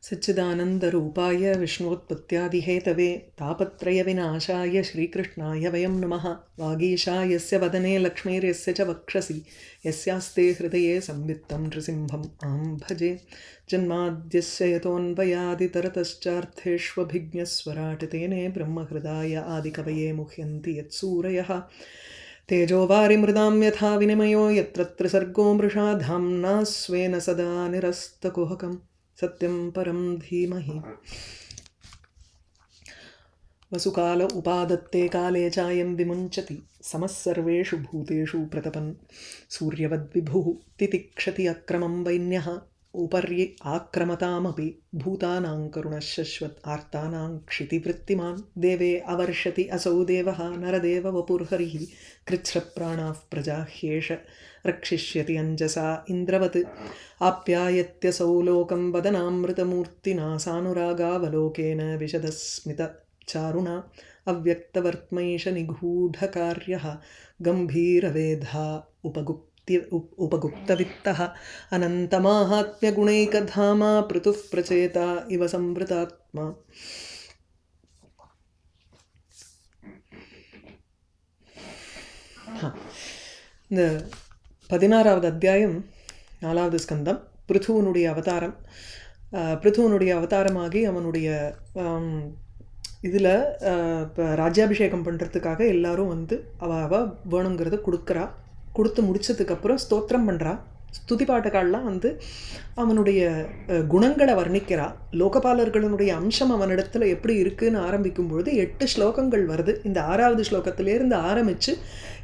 सच्चिदानन्दरूपाय विष्णोत्पत्त्यादिहेतवे तापत्रयविनाशाय श्रीकृष्णाय वयं नमः। वागीशायस्य वदने लक्ष्मीर्यस्य च वक्षसि यस्यास्ते हृदये संवित्तं नृसिंहम् अहं भजे। जन्माद्यस्य यतोऽन्वयादितरतश्चार्थेष्वभिज्ञस्वराट् तेने ब्रह्महृदाय आदिकवये मुह्यन्ति यत्सूरयः। तेजोवारिमृदां यथा विनिमयो यत्र त्रिसर्गो मृषा धाम्ना स्वेन सदा निरस्तकुहकं सत्यं परं धीमहि। वसुकाल उपादत्ते काले चायं विमुञ्चति समः सर्वेषु भूतेषु प्रतपन् सूर्यवद्विभुः तितिक्षति अक्रमं वैन्यः उपर्ये आक्रमतामपि भूतानां करुणश्शश्वत् आर्तानां क्षितिवृत्तिमान् देवे अवर्षति असौ देवः नरदेव वपुर्हरिः कृच्छ्रप्राणाः प्रजाह्येष रक्षिष्यति अञ्जसा इन्द्रवत् आप्यायत्यसौ लोकं वदनामृतमूर्तिना सानुरागावलोकेन विशदस्मितचारुणा अव्यक्तवर्त्मैष निगूढकार्यः गम्भीरवेधा उपगुप्तवित्तः अनन्तमाहात्म्यगुणैकधामा पृथुः प्रचेता इव संवृतात्मा। இந்த 16வது அத்தியாயம் 4வது ஸ்கந்தம் பிருத்துவனுடைய அவதாரம். பிருத்துவனுடைய அவதாரமாகி அவனுடைய இதில் இப்போ ராஜ்யாபிஷேகம் பண்ணுறதுக்காக எல்லாரும் வந்து அவள் வேணுங்கிறத கொடுத்து முடித்ததுக்கப்புறம் ஸ்தோத்திரம் பண்ணுறா. ஸ்துதி பாட்டக்கால்லாம் வந்து அவனுடைய குணங்களை வர்ணிக்கிறா. லோகபாலர்களுடைய அம்சம் அவனிடத்தில் எப்படி இருக்குதுன்னு ஆரம்பிக்கும்பொழுது 8 ஸ்லோகங்கள் வருது. இந்த 6வது ஸ்லோகத்திலேருந்து ஆரம்பித்து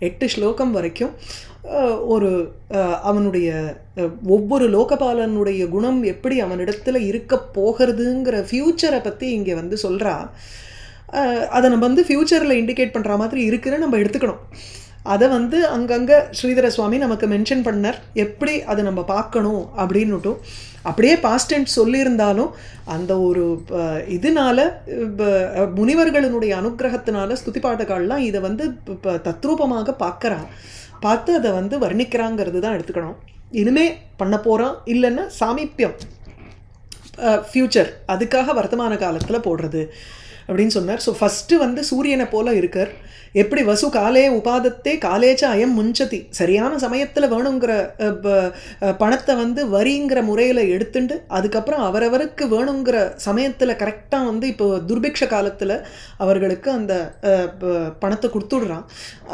8 ஸ்லோகம் வரைக்கும் ஒரு அவனுடைய ஒவ்வொரு லோகபாலனுடைய குணம் எப்படி அவனிடத்தில் இருக்க போகிறதுங்கிற ஃப்யூச்சரை பற்றி இங்கே வந்து சொல்கிறா. அதை நம்ம வந்து ஃப்யூச்சரில் இண்டிகேட் பண்ணுற மாதிரி இருக்குதுன்னு நம்ம எடுத்துக்கணும். அதை வந்து அங்கங்கே ஸ்ரீதர சுவாமி நமக்கு மென்ஷன் பண்ணார், எப்படி அதை நம்ம பார்க்கணும் அப்படின்னுட்டும். அப்படியே பாஸ்ட் டென்ஸ் சொல்லியிருந்தாலும் அந்த ஒரு இதனால முனிவர்களினுடைய அனுகிரகத்தினால ஸ்துதி பாட்டக்கால்லாம் இதை வந்து தத்ரூபமாக பார்த்து அதை வந்து வர்ணிக்கிறாங்கிறது தான் எடுத்துக்கணும். இனிமே பண்ண போகிறோம் இல்லைன்னா சாமீப்பியம் ஃப்யூச்சர், அதுக்காக வர்த்தமான காலத்தில் போடுறது அப்படின்னு சொன்னார். ஸோ ஃபஸ்ட்டு வந்து சூரியனை போல் இருக்கார். எப்படி வசு காலே உபாதத்தே காலேச்ச அயம் முஞ்சதி, சரியான சமயத்தில் வேணுங்கிற பணத்தை வந்து வரிங்கிற முறையில் எடுத்துட்டு அதுக்கப்புறம் அவரவருக்கு வேணுங்கிற சமயத்தில் கரெக்டாக வந்து இப்போ துர்பிக்ஷ காலத்தில் அவர்களுக்கு அந்த பணத்தை கொடுத்துடுறான்.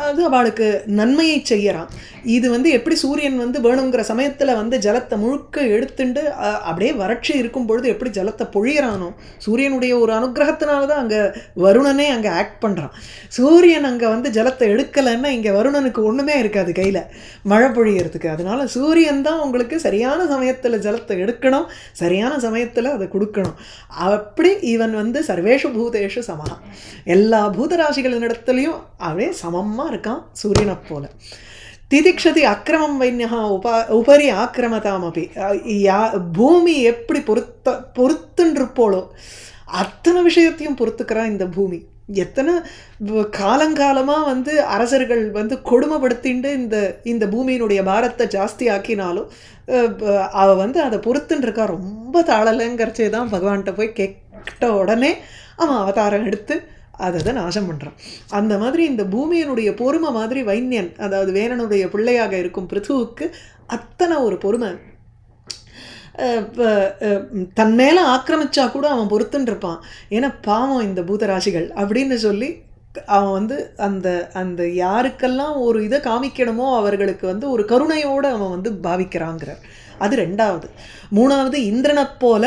அது அவளுக்கு நன்மையை செய்யறான். இது வந்து எப்படி சூரியன் வந்து வேணுங்கிற சமயத்தில் வந்து ஜலத்தை முழுக்க எடுத்துட்டு அப்படியே வறட்சி இருக்கும் பொழுது எப்படி ஜலத்தை பொழியறானோ, சூரியனுடைய ஒரு அனுகிரகத்தினால தான் அங்கே வருணனே அங்கே ஆக்ட் பண்ணுறான். சூரியன் அங்கே வந்து ஜலத்தை எடுக்கலைன்னா இங்கே வருணனுக்கு ஒன்றுமே இருக்காது கையில் மழை பொழியறதுக்கு. அதனால சூரியன் தான் உங்களுக்கு சரியான சமயத்தில் ஜலத்தை எடுக்கணும், சரியான சமயத்தில் அதை கொடுக்கணும். அப்படி இவன் வந்து சர்வேஷு பூதேஷு சமஹா, எல்லா பூதராசிகளின் இடத்துலையும் அப்படியே சமமாக இருக்கான் சூரியனை போல. திதிக்ஷதி அக்கிரமம் வைன்யா உபரி ஆக்கிரமதாமபி, பூமி எப்படி பொறுத்துன்றிருப்போளோ அத்தனை விஷயத்தையும் பொறுத்துக்கிறான் இந்த பூமி. எத்தனை காலங்காலமாக வந்து அரசர்கள் வந்து கொடுமைப்படுத்திண்டு இந்த பூமியினுடைய பாரத்தை ஜாஸ்தி ஆக்கினாலும் அவள் வந்து அதை பொறுத்துன்றிருக்கா. ரொம்ப தாழலைங்கிறச்சே தான் பகவான்கிட்ட போய் கேட்ட உடனே அவன் அவதாரம் எடுத்து அதை நாசம் பண்ணுறான். அந்த மாதிரி இந்த பூமியினுடைய பொறுமை மாதிரி வைன்யன், அதாவது வேணனுடைய பிள்ளையாக இருக்கும் பிருத்துவுக்கு அத்தனை ஒரு பொறுமை. தன் மேலே ஆக்கிரமிச்சா கூட அவன் பொறுத்துன்னு இருப்பான். ஏன்னா பாவம் இந்த பூதராசிகள் அப்படின்னு சொல்லி அவன் வந்து அந்த யாருக்கெல்லாம் ஒரு இதை காமிக்கணுமோ அவர்களுக்கு வந்து ஒரு கருணையோடு அவன் வந்து பாவிக்கிறாங்கிறார். அது 2வது. 3வது இந்திரனை போல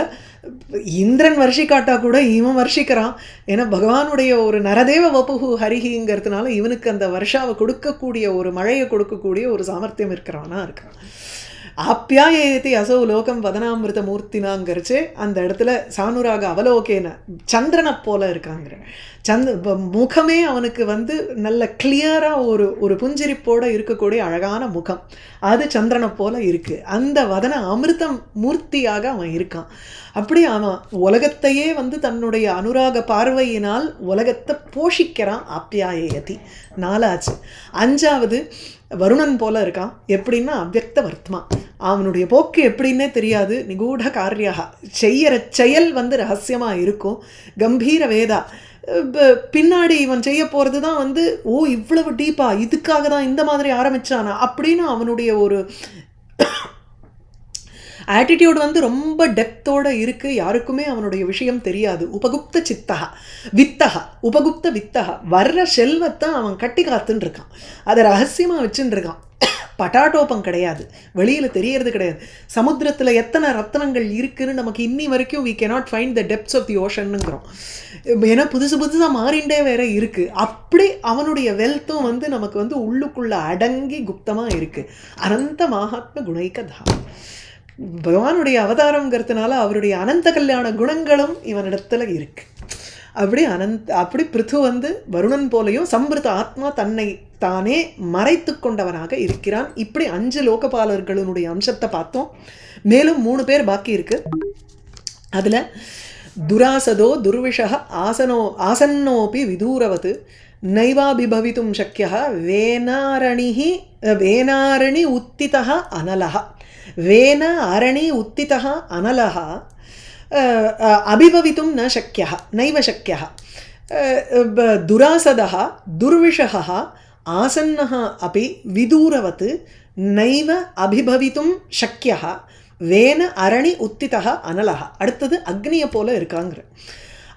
இந்திரன் வருஷிக்காட்டா கூட இவன் வருஷிக்கிறான். ஏன்னா பகவானுடைய ஒரு நரதேவ வபுகு ஹரிஹிங்கிறதுனால இவனுக்கு அந்த வருஷாவை கொடுக்கக்கூடிய ஒரு மழையை கொடுக்கக்கூடிய ஒரு சாமர்த்தியம் இருக்கிறானா இருக்கான். ஆப்யாயேதி அசௌ லோகம் வதனாமிருத மூர்த்தினாங்கிறச்சு அந்த இடத்துல சானுராக அவலோகேன சந்திரனை போல இருக்காங்கிற. முகமே அவனுக்கு வந்து நல்ல கிளியராக ஒரு புஞ்சிரிப்போடு இருக்கக்கூடிய அழகான முகம், அது சந்திரனை போல இருக்குது. அந்த வதன அமிர்தம் மூர்த்தியாக அவன் இருக்கான். அப்படி அவன் உலகத்தையே வந்து தன்னுடைய அனுராக பார்வையினால் உலகத்தை போஷிக்கிறான். ஆப்யாயதி 4ஆச்சு. 5வது வருணன் போல இருக்கான். எப்படின்னா அவ்வக்த வர்த்மா, அவனுடைய போக்கு எப்படின்னே தெரியாது. நிகூட காரியா, செய்யற செயல் வந்து ரகசியமாக இருக்கும். கம்பீர வேதா, பின்னாடி இவன் செய்ய போகிறது தான் வந்து ஓ இவ்வளவு டீப்பா, இதுக்காக தான் இந்த மாதிரி ஆரம்பிச்சானா அப்படின்னு அவனுடைய ஒரு ஆட்டிடியூட் வந்து ரொம்ப டெப்த்தோடு இருக்குது. யாருக்குமே அவனுடைய விஷயம் தெரியாது. உபகுப்த சித்தகா வித்தகா, உபகுப்த வித்தகா, வர்ற செல்வத்தை அவன் கட்டி காத்துன்னு இருக்கான், அதை ரகசியமாக வச்சுன்னு இருக்கான். பட்டாட்டோப்பம் கிடையாது, வெளியில் தெரியறது கிடையாது. சமுத்திரத்தில் எத்தனை ரத்னங்கள் இருக்குதுன்னு நமக்கு இன்னி வரைக்கும் we cannot find the depths of the oceanங்கிறோம். ஏன்னா புதுசாக மாறிண்டே வேற இருக்குது. அப்படி அவனுடைய வெல்த்தும் வந்து நமக்கு வந்து உள்ளுக்குள்ளே அடங்கி குப்தமாக இருக்குது. அனந்த மகாத்ம குணைக்கதா, பகவானுடைய அவதாரங்கிறதுனால அவருடைய அனந்த கல்யாண குணங்களும் இவனிடத்துல இருக்கு. அப்படி பிருத்து வந்து வருணன் போலையும் சம்பிருத்த ஆத்மா தன்னை தானே மறைத்து கொண்டவனாக இருக்கிறான். இப்படி 5 லோகபாலர்களுடைய அம்சத்தை பார்த்தோம். மேலும் 3 பேர் பாக்கி இருக்கு. அதுல துராசதோ துர்விஷா ஆசன்னோபி விதூரவத் நைவாபிபவித்தும் சக்கியः வேனாரணி உத்திதः அனலः. வேன அரணி உத்திதः அனலः அபிபவித்தும் ந சக்கியः நைவ சக்கியः. துராசதः துர்விஷः ஆசன்னः अपि விதூரவத் நைவ அபிபவித்தும் சக்கியः வேன அரணி உத்திதः அனலः. அடுத்தது அக்னியை போல இருக்காங்கிற.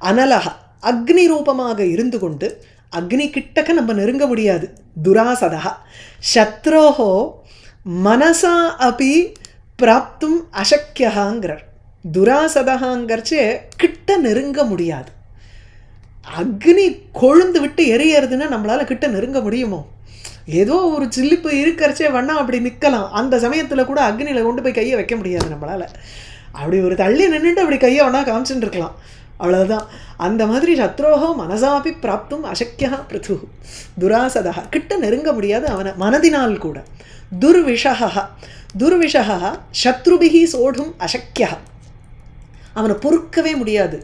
அனலः அக்னி ரூபமாக இருந்து கொண்டு, அக்னி கிட்டக்க நம்ம நெருங்க முடியாது. துராசதः சத்ரோஹோ மனசா அப்படி பிராப்தும் அசக்கியகாங்கிறார். துராசதகாங்கிறச்சே கிட்ட நெருங்க முடியாது. அக்னி கொழுந்து விட்டு எரியறதுன்னா நம்மளால் கிட்ட நெருங்க முடியுமோ? ஏதோ ஒரு சில்லிப்பு இருக்கிறச்சே வேணா அப்படி நிற்கலாம். அந்த சமயத்தில் கூட அக்னியில் கொண்டு போய் கையை வைக்க முடியாது நம்மளால். அப்படி ஒரு தள்ளி நின்றுட்டு அப்படி கையை வேணா காமிச்சுட்டு இருக்கலாம், அவ்வளோதான். அந்த மாதிரி சத்ரோஹோ மனசாப்பி பிராப்தும் அசக்கியா பிருத்து. துராசதா கிட்ட நெருங்க முடியாது அவனை மனதினால் கூட. துர்விஷா சத்ருபிகி சோடும் அசக்கியா, அவனை பொறுக்கவே முடியாது.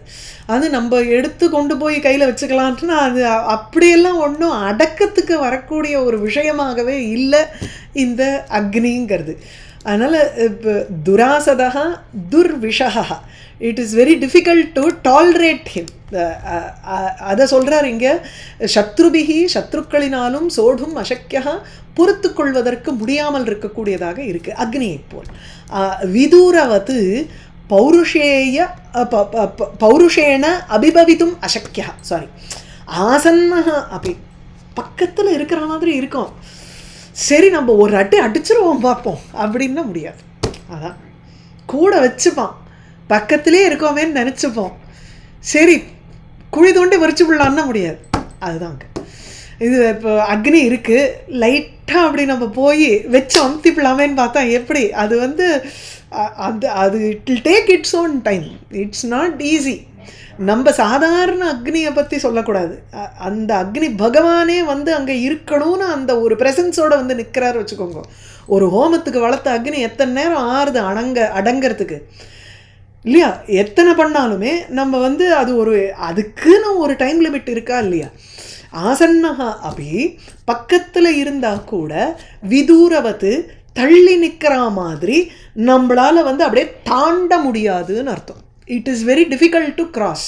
அது நம்ம எடுத்து கொண்டு போய் கையில் வச்சுக்கலான்ட்டுனா அது அப்படியெல்லாம் ஒன்றும் அடக்கத்துக்கு வரக்கூடிய ஒரு விஷயமாகவே இல்லை இந்த அக்னிங்கிறது. அதனால் இப்போ துராசதா துர்விஷா, it is very difficult to tolerate him. அதை சொல்கிறார் இங்கே. சத்ருபிகி சத்ருக்களினாலும் சோடும் அசக்கியா, பொறுத்து கொள்வதற்கு முடியாமல் இருக்கக்கூடியதாக இருக்குது அக்னியை போல். விதூரவத் பௌருஷேன அபிபவித்தும் அசக்கியா, சாரி ஆசன்னஹ அப்படி பக்கத்தில் இருக்கிற மாதிரி இருக்கும். சரி நம்ம ஒரு அடிச்சிருவோம் பார்ப்போம் அப்படின்னா முடியாது. அதான் கூட வச்சுப்பான், பக்கத்திலே இருக்கோமேன்னு நினச்சிப்போம். சரி குழி தோண்டி வரிச்சு விடலான்னா முடியாது. அதுதாங்க இது. இப்போ அக்னி இருக்குது, லைட்டாக அப்படி நம்ம போய் வச்சு அமுத்திப்பிடலாமேன்னு பார்த்தா எப்படி? அது வந்து அது it will take its own time. It's not easy. நம்ம சாதாரண அக்னியை பற்றி சொல்லக்கூடாது. அந்த அக்னி பகவானே வந்து அங்கே இருக்கணும்னு அந்த ஒரு ப்ரெசன்ஸோடு வந்து நிற்கிறாரு வச்சுக்கோங்க. ஒரு ஹோமத்துக்கு வளர்த்த அக்னி எத்தனை நேரம் ஆறுது அடங்கிறதுக்கு இல்லையா? எத்தனை பண்ணாலுமே நம்ம வந்து அது ஒரு அதுக்குன்னு ஒரு டைம் லிமிட் இருக்கா இல்லையா? ஆசன்னஹா அப்படி பக்கத்தில் இருந்தால் கூட விதூரவத்து தள்ளி நிற்கிற மாதிரி நம்மளால் வந்து அப்படியே தாண்ட முடியாதுன்னு அர்த்தம். It is very difficult to cross.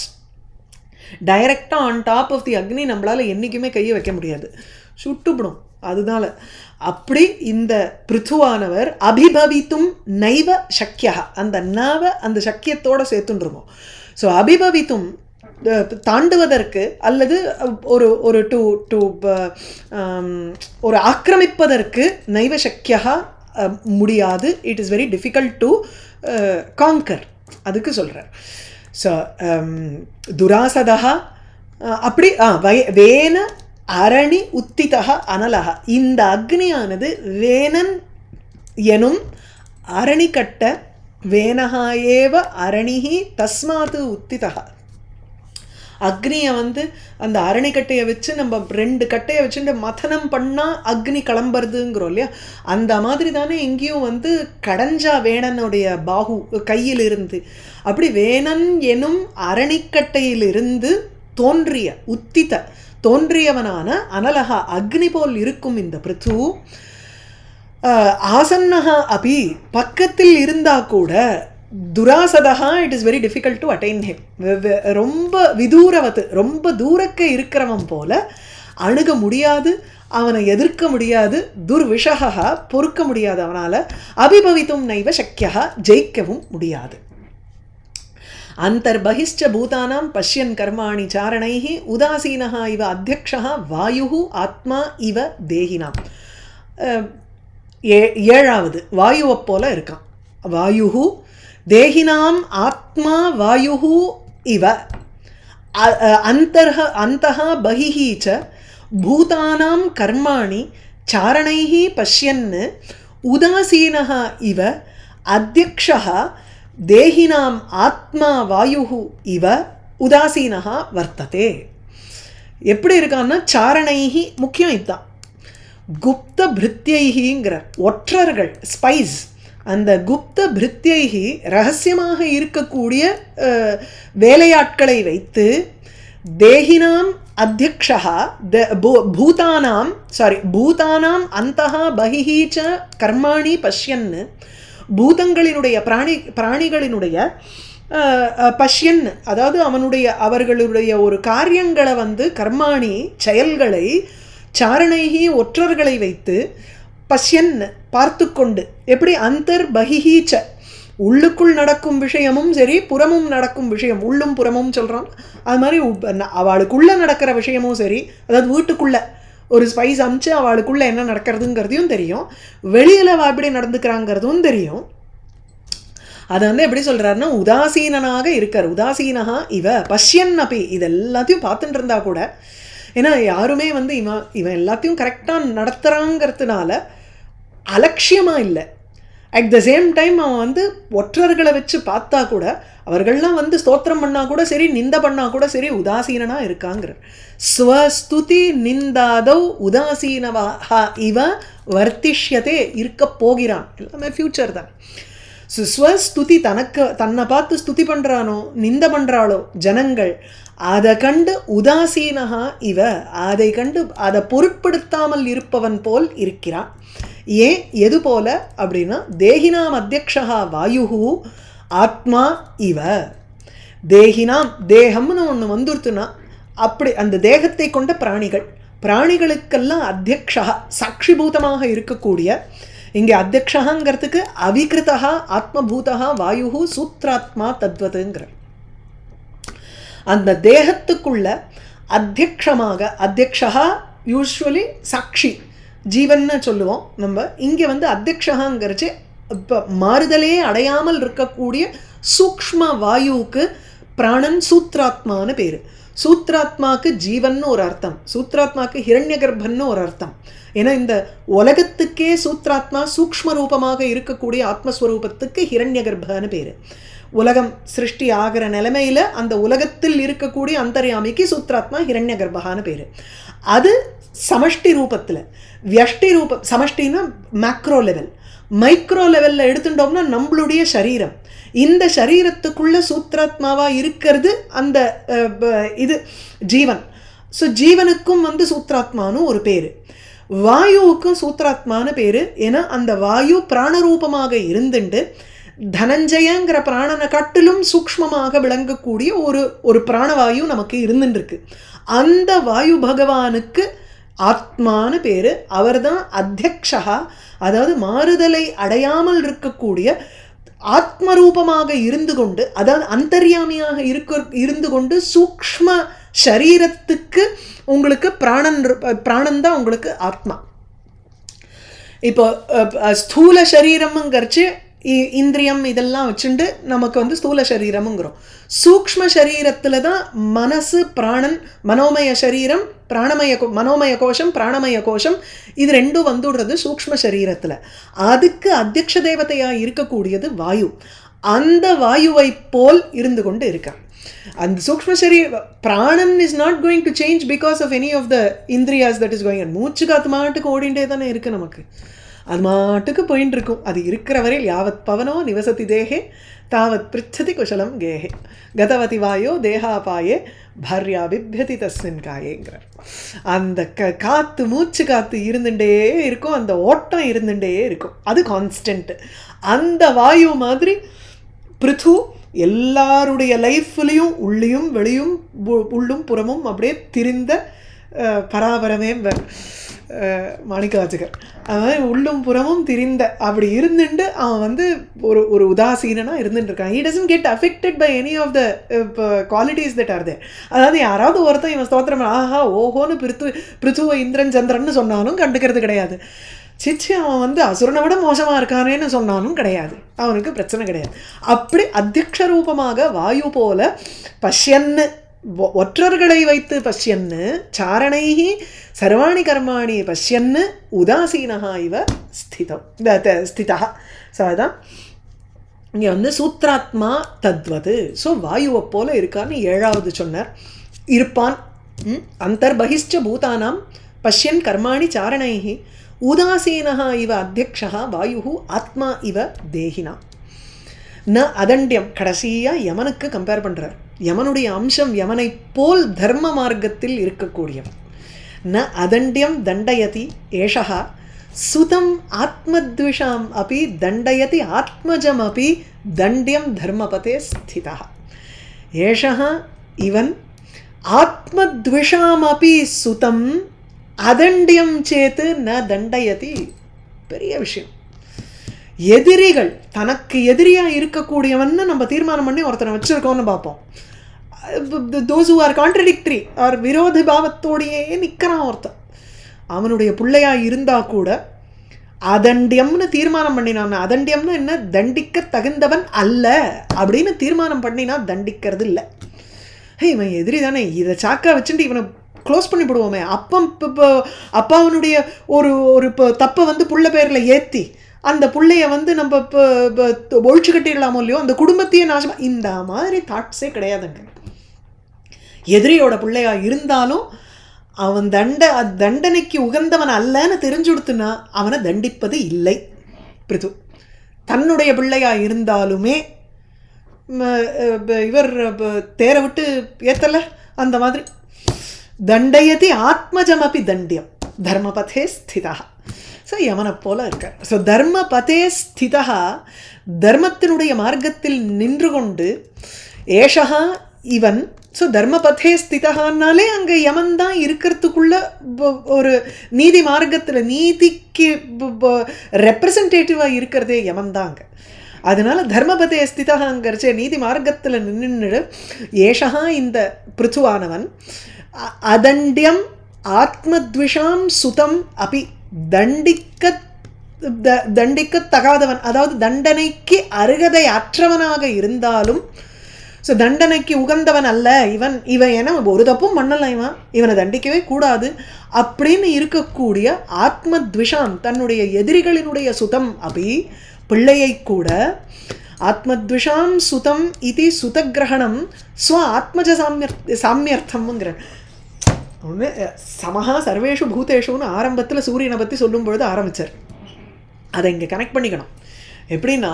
டைரெக்டாக ஆன் டாப் ஆஃப் தி அக்னி நம்மளால் என்றைக்குமே கையை வைக்க முடியாது, சுட்டுப்படும். அதனால அப்படி இந்த பிருத்துவானவர் அபிபவித்தும் நைவ சக்கியா, அந்த நவ அந்த சக்கியத்தோடு சேர்த்துருவோம். ஸோ அபிபவித்தும் தாண்டுவதற்கு அல்லது ஒரு ஒரு ஒரு ஆக்கிரமிப்பதற்கு நைவ சக்கியா முடியாது. It is very difficult to conquer, அதுக்கு சொல்கிறார். ஸோ துராசதா அப்படி வேன அரணி உத்திதக அனலக, இந்த அக்னியானது வேனன் எனும் அரணிக்கட்ட வேனஹா ஏவ அரணிஹி தஸ்மாத் உத்திதக, அக்னியை வந்து அந்த அரணிக்கட்டையை வச்சு நம்ம 2 கட்டையை வச்சுட்டு மதனம் பண்ணால் அக்னி கிளம்புறதுங்கிறோம் இல்லையா, அந்த மாதிரி தானே இங்கேயும் வந்து கடைஞ்சா வேணனுடைய பாகு கையில் இருந்து. அப்படி வேணன் எனும் அரணிக்கட்டையிலிருந்து தோன்றிய உத்தித தோன்றியவனான அனலகா அக்னி போல் இருக்கும் இந்த பிருத்து ஆசன்னஹா அபி பக்கத்தில் இருந்தா கூட துராசதா it is very difficult to attain him. ரொம்ப விதூரவத்து ரொம்ப தூரக்க இருக்கிறவன் போல அணுக முடியாது, அவனை எதிர்க்க முடியாது, துர்விஷகா பொறுக்க முடியாது, அவனால் அபிபவித்தும் நைவ சக்கியா ஜெயிக்கவும் முடியாது. அந்தர்பகிஷ்ச பூதானாம் பஷ்யன் கர்மாணி சாரணைஹ உதாசீனஹ இவ அத்யக்ஷः வாயுஹு ஆத்மா இவ தேகினாம். 7வது வாயுவை போல இருக்கான். வாயுஹு தேகினாம் ஆத்மா வாயுஹு இவ அந்தஹ பகிஹ ச பூதானாம் கர்மாணி சாரணைஹ பஷ்யன் உதாசீனஹ இவ அத்யக்ஷः தேகினாம் ஆத்மா வாயுஹு இவ உதாசீனஹா வர்த்ததே. எப்படி இருக்கான்னா சாரணைஹி முக்கியம் இதுதான். குப்த பிருத்யைஹிங்கிற ஒற்றர்கள் ஸ்பைஸ், அந்த குப்த பிருத்யைஹி ரகசியமாக இருக்கக்கூடிய வேலையாட்களை வைத்து தேகினாம் அத்யக்ஷா பூதானாம் அந்தஹ பகிஹ ச கர்மாணி பஷ்யன் பூதங்களினுடைய பிராணிகளினுடைய பஷ்யன் அதாவது அவர்களுடைய ஒரு காரியங்களை வந்து கர்மாணி செயல்களை சாரணைஹி ஒற்றர்களை வைத்து பஷ்யன் பார்த்து கொண்டு எப்படி அந்தர் பகிஹீச்ச உள்ளுக்குள் நடக்கும் விஷயமும் சரி புறமும் நடக்கும் விஷயம் உள்ளும் புறமும் சொல்கிறான். அது மாதிரி அவளுக்குள்ளே நடக்கிற விஷயமும் சரி, அதாவது வீட்டுக்குள்ளே ஒரு ஸ்பைஸ் அமிச்சு அவளுக்குள்ளே என்ன நடக்கிறதுங்கிறதையும் தெரியும், வெளியில் எப்படி நடந்துக்கிறாங்கிறதும் தெரியும். அதை வந்து எப்படி சொல்கிறாருன்னா உதாசீனனாக இருக்கார். உதாசீனஹா இவ பஷ்யன் அப்பி இது எல்லாத்தையும் பார்த்துட்டு இருந்தா கூட, ஏன்னா யாருமே வந்து இவன் எல்லாத்தையும் கரெக்டாக நடத்துகிறாங்கிறதுனால அலட்சியமாக இல்லை. அட் த சேம் டைம் அவன் வந்து ஒற்றர்களை வச்சு பார்த்தா கூட அவர்கள்லாம் வந்து ஸ்தோத்திரம் பண்ணால் கூட சரி, நிந்த பண்ணால் கூட சரி, உதாசீனனாக இருக்காங்கிறார். ஸ்வஸ்துதி நிந்தாதௌ உதாசீனவா இவ வர்த்திஷ்யதே இருக்க போகிறான். எல்லாமே ஃப்யூச்சர் தான். ஸ்வஸ்துதி தன்னை பார்த்து ஸ்துதி பண்ணுறானோ நிந்த பண்ணுறாளோ ஜனங்கள், அதை கண்டு உதாசீனஹா இவ அதை கண்டு அதை பொருட்படுத்தாமல் இருப்பவன் போல் இருக்கிறான். ஏன் எது போல அப்படின்னா தேகினாம் அத்யக்ஷா வாயுஹு ஆத்மா இவ. தேகினாம் தேகம்னு ஒன்று வந்துருத்துனா அப்படி அந்த தேகத்தை கொண்ட பிராணிகளுக்கெல்லாம் அத்தியக்ஷா சாட்சிபூதமாக இருக்கக்கூடிய, இங்கே அத்தியக்ஷாங்கிறதுக்கு அவிகிருதா ஆத்மபூதா வாயுஹு சூத்ராத்மா தத்வதுங்கிற அந்த தேகத்துக்குள்ள அத்தியக்ஷமாக, அத்தியக்ஷா யூஸ்வலி சாட்சி ஜீவன்னு சொல்லுவோம் நம்ம, இங்கே வந்து அத்தியக்ஷாங்கிறச்சு இப்போ மாறுதலே அடையாமல் இருக்கக்கூடிய சூக்ஷ்ம வாயுவுக்கு பிராணன் சூத்ராத்மான்னு பேர். சூத்ராத்மாவுக்கு ஜீவன்னு ஒரு அர்த்தம், சூத்ராத்மாவுக்கு ஹிரண்ய கர்ப்பன்னு ஒரு அர்த்தம். ஏன்னா இந்த உலகத்துக்கே சூத்ராத்மா சூக்ஷ்ம ரூபமாக இருக்கக்கூடிய ஆத்மஸ்வரூபத்துக்கு ஹிரண்ய கர்ப்பன்னு பேர். உலகம் சிருஷ்டி ஆகிற நிலைமையில் அந்த உலகத்தில் இருக்கக்கூடிய அந்தர்யாமிக்கு சூத்ராத்மா ஹிரண்ய கர்ப்பகான்னு பேர். அது சமஷ்டி ரூபத்தில், வியஷ்டி ரூபம், சமஷ்டின்னா மேக்ரோ லெவல், மைக்ரோ லெவலில் எடுத்துட்டோம்னா நம்மளுடைய சரீரம். இந்த சரீரத்துக்குள்ள சூத்ராத்மாவாக இருக்கிறது அந்த இது ஜீவன். ஸோ ஜீவனுக்கும் வந்து சூத்ராத்மானு ஒரு பேர், வாயுவுக்கும் சூத்ராத்மானு பேர். ஏன்னா அந்த வாயு பிராணரூபமாக இருந்துண்டு தனஞ்சயங்கிற பிராணனை காட்டிலும் சூக்ஷ்மமாக விளங்கக்கூடிய ஒரு பிராணவாயு நமக்கு இருந்துருக்கு. அந்த வாயு பகவானுக்கு ஆத்மானு பேர். அவர் தான் அத்தியக்ஷா, அதாவது மாறுதலை அடையாமல் இருக்கக்கூடிய ஆத்மரூபமாக இருந்து கொண்டு, அதாவது அந்தர்யாமியாக இருந்து கொண்டு சூக்ஷ்ம சரீரத்துக்கு உங்களுக்கு பிராணன் தான் உங்களுக்கு ஆத்மா. இப்போ ஸ்தூல சரீரம்ங்கிறச்சு இந்திரியம் இதெல்லாம் வச்சுண்டு நமக்கு வந்து ஸ்தூல சரீரம்ங்கிறோம். சூக்ஷ்ம சரீரத்தில் தான் மனசு பிராணன், மனோமய சரீரம், மனோமய கோஷம், பிராணமய கோஷம், இது ரெண்டும் வந்துடுறது சூக்ஷ்ம சரீரத்தில். அதுக்கு அத்தியக்ஷ தேவதையாக இருக்கக்கூடியது வாயு. அந்த வாயுவை போல் இருந்து கொண்டு இருக்க. அந்த சூக்ஷ்ம சரீர பிராணன் is not going to change because of any of the இந்திரியாஸ் தட் இஸ் கோயிங். மூச்சு காத்து மாட்டுக்கு ஓடிண்டே தானே இருக்குது நமக்கு, அது மாட்டுக்கு போயின்னு இருக்கும். அது இருக்கிற வரையில் யாவத் பவனோ நிவசதி தேகே தாவத் பிரிச்சதி குஷலம் கேஹே கதவதி வாயோ தேகாபாயே பாரியா பிப்யதி தஸ்மின் காயேங்கிறார். அந்த காற்று மூச்சு காற்று இருந்துகிட்டே இருக்கும், அந்த ஓட்டம் இருந்துகிட்டே இருக்கும், அது கான்ஸ்டன்ட்டு. அந்த வாயு மாதிரி பிருத்து எல்லாருடைய லைஃப்லேயும் உள்ளேயும் வெளியும் உள்ளும் புறமும் அப்படியே திரிந்த பராபரமே மாணிக்கவாசகர். அவன் உள்ளும் புறமும் திரிந்த அப்படி இருந்துட்டு அவன் வந்து ஒரு உதாசீனனாக இருந்துட்டு இருக்கான். He doesn't get affected by any of the qualities that are there. அதாவது யாராவது ஒருத்தன் இவன் ஸ்தோத்திரம் ஆஹா ஓஹோன்னு பிருத்துவ இந்திரன் சந்திரன்னு சொன்னாலும் கண்டுக்கிறது கிடையாது. சிச்சி அவன் வந்து அசுரனை விட மோசமாக இருக்கானேன்னு சொன்னாலும் கிடையாது, அவனுக்கு பிரச்சனை கிடையாது. அப்படி அத்தியக்ஷ ரூபமாக வாயு போல பஷ்யன்னு ஒற்றர்களை வைத்து பஷ்யன்னு சாரணைஹி சர்வாணி கர்மாணி பஷ்யன்னு உதாசீனஹா இவ ஸ்திதா. ஸோ அதான் இங்கே வந்து சூத்ராத்மா தத்வது. ஸோ வாயுவை போல இருக்கான்னு 7வது சொன்னார். இருப்பான் அந்தர்பகிஷ்ட பூதானாம் பஷ்யன் கர்மாணி சாரணைஹி உதாசீனஹா இவ அத்தியக்ஷா வாயு ஆத்மா இவ தேகினா. ந அதண்டியம் கடைசியாக யமனுக்கு கம்பேர் பண்ணுறார். யமனுடைய அம்சம் யமனை போல் தர்ம மார்க்கத்தில் இருக்கக்கூடியவன். ந அதண்டியம் தண்டயதி ஏஷா சுதம் ஆத்மத்விஷாம் அப்படி தண்டயதி ஆத்மஜம் அப்படி தண்டியம் தர்மபதே ஸ்திதா. ஏஷா இவன் ஆத்மத்விஷாம் அப்படி சுதம் அதண்டியம் சேத்து ந தண்டயதி. பெரிய விஷயம். எதிரிகள் தனக்கு எதிரியாக இருக்கக்கூடியவன்னு நம்ம தீர்மானம் பண்ணி ஒருத்தனை வச்சுருக்கோன்னு பார்ப்போம். Those who are contradictory or விரோதி பாவத்தோடையே நிற்கிறான் ஒருத்தன். அவனுடைய பிள்ளையாக இருந்தால் கூட அதண்டியம்னு தீர்மானம் பண்ணினான். அதண்டியம்னு என்ன, தண்டிக்க தகுந்தவன் அல்ல அப்படின்னு தீர்மானம் பண்ணினா தண்டிக்கிறது இல்லை. இவன் எதிரி தானே, இதை சாக்கா வச்சுட்டு இவனை க்ளோஸ் பண்ணி போடுவோமே. அப்பாவனுடைய ஒரு தப்பை வந்து புள்ள பேரில் ஏற்றி அந்த பிள்ளைய வந்து நம்ம ஒழிச்சு கட்டிடலாமோ இல்லையோ, அந்த குடும்பத்தையே நாசமாக, இந்த மாதிரி தாட்ஸே கிடையாதுங்க. எதிரியோட பிள்ளையாக இருந்தாலும் அவன் தண்டனைக்கு உகந்தவன் அல்லன்னு தெரிஞ்சு கொடுத்துனா அவனை தண்டிப்பது இல்லை. பிரித்து தன்னுடைய பிள்ளையாக இருந்தாலுமே இவர் தேரை விட்டு ஏற்றலை, அந்த மாதிரி தண்டயதி ஆத்மஜமபி தண்டியம் தர்மபதே ஸ்திதா. ஸோ யமனை போல இருக்கார். ஸோ தர்மபதே ஸ்திதா, தர்மத்தினுடைய மார்க்கத்தில் நின்று கொண்டு ஏஷா இவன். ஸோ தர்மபதே ஸ்திதான்னாலே அங்கே யமன் தான் இருக்கிறதுக்குள்ள ஒரு நீதி மார்க்கத்தில் நீதிக்கு ரெப்ரசன்டேட்டிவாக இருக்கிறதே யமன் தான் அங்கே. அதனால தர்மபதே ஸ்திதாங்கிறச்சே நீதி மார்க்கத்தில் நின்று ஏஷா இந்த பிருத்துவானவன் அதண்டியம் ஆத்மத்விஷாம் சுதம் அப்படி தண்டிக்க தகாதவன், அதாவது தண்டனைக்கு அருகதை அற்றவனாக இருந்தாலும், ஸோ தண்டனைக்கு உகந்தவன் அல்ல இவன் என ஒரு தப்பும் பண்ணலை, இவனை தண்டிக்கவே கூடாது அப்படின்னு இருக்கக்கூடிய ஆத்மத்விஷாம் தன்னுடைய எதிரிகளினுடைய சுதம் அப்படி பிள்ளையை கூட ஆத்மத்விஷாம் சுதம் இது சுதகிரகணம் ஸ்வ ஆத்மஜ சாமியர்த்தம்ங்கிற ஒன்று. சமஹா சர்வேஷு பூதேஷுன்னு ஆரம்பத்தில் சூரியனை பற்றி சொல்லும் பொழுது ஆரம்பித்தார். அதை இங்கே கனெக்ட் பண்ணிக்கணும். எப்படின்னா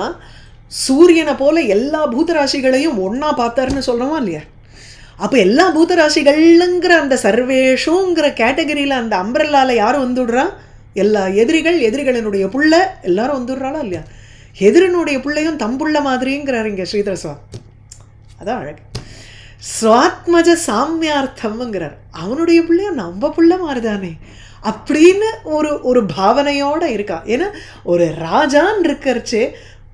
சூரியனை போல் எல்லா பூதராசிகளையும் ஒன்றா பார்த்தாருன்னு சொல்கிறோமா இல்லையா? அப்போ எல்லா பூதராசிகள்ங்கிற அந்த சர்வேஷுங்கிற கேட்டகரியில் அந்த அம்பரல்லாவில் யாரும் வந்துடுறா? எல்லா எதிரிகளினுடைய புள்ள எல்லாரும் வந்துடுறாளா இல்லையா? எதிரினுடைய பிள்ளையும் தம்புள்ள மாதிரிங்கிறார் இங்கே ஸ்ரீதர சுவாமி. அதான் அழகு. சுவாத்மஜ சாமியார்த்தம்ங்கிறார். அவனுடைய பிள்ளையும் நம்ம பிள்ளை மாதிரிதானே அப்படின்னு ஒரு பாவனையோடு இருக்கா. ஏன்னா ஒரு ராஜான் இருக்கிறச்சே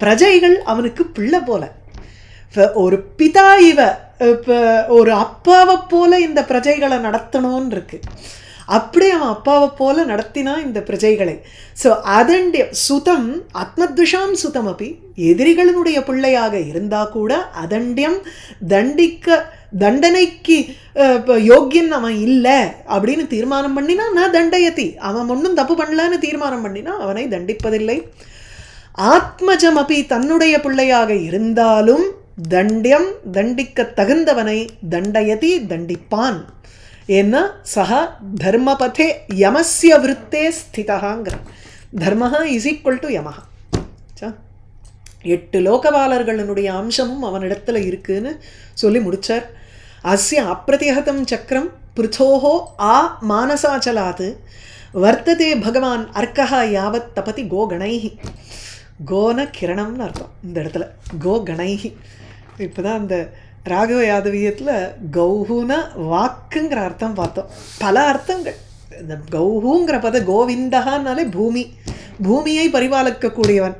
பிரஜைகள் அவனுக்கு பிள்ளை போல, ஒரு பிதா இவ ஒரு அப்பாவை போல இந்த பிரஜைகளை நடத்தணும்னு இருக்கு. அப்படி அவன் அப்பாவை போல நடத்தினா இந்த பிரஜைகளை. ஸோ அதண்டிய சுதம் ஆத்மத்விஷாம் சுதம் அப்படி எதிரிகளினுடைய பிள்ளையாக இருந்தால் கூட அதண்டியம் தண்டனைக்கு யோக்கியன் அவன் இல்லை அப்படின்னு தீர்மானம் பண்ணினா நான் தண்டயத்தி, அவன் ஒன்றும் தப்பு பண்ணலன்னு தீர்மானம் பண்ணினா அவனை தண்டிப்பதில்லை. ஆத்மஜம் அப்படி தன்னுடைய பிள்ளையாக இருந்தாலும் தண்ட்யம் தண்டிக்க தகுந்தவனை தண்டயதி தண்டிப்பான். ஏன்னா சஹா தர்மபதே யமஸ்ய விருத்தே ஸ்திதஹாங்கிற. தர்மஹா இஸ் ஈக்குவல் டு யமஹா. 8 லோகபாலர்களுடைய அம்சமும் அவனிடத்துல இருக்குன்னு சொல்லி முடிச்சார். அஸ்ய அப்பிரதிஹதம் சக்கரம் பிருத்தோஹோ ஆ மானசாச்சலாத் வர்த்ததே பகவான் அர்க்கஹா யாவத் தபதி கோகணைஹி. கோன கிரணம்னு அர்த்தம் இந்த இடத்துல, கோகணைஹி. இப்போ தான் அந்த ராகவ யாதவியத்தில் கௌஹுன வாக்குங்கிற அர்த்தம் பார்த்தோம். பல அர்த்தங்கள். இந்த கௌஹுங்கிற பத கோவிந்தகான்னாலே பூமி, பூமியை பரிபாலிக்கக்கூடியவன்.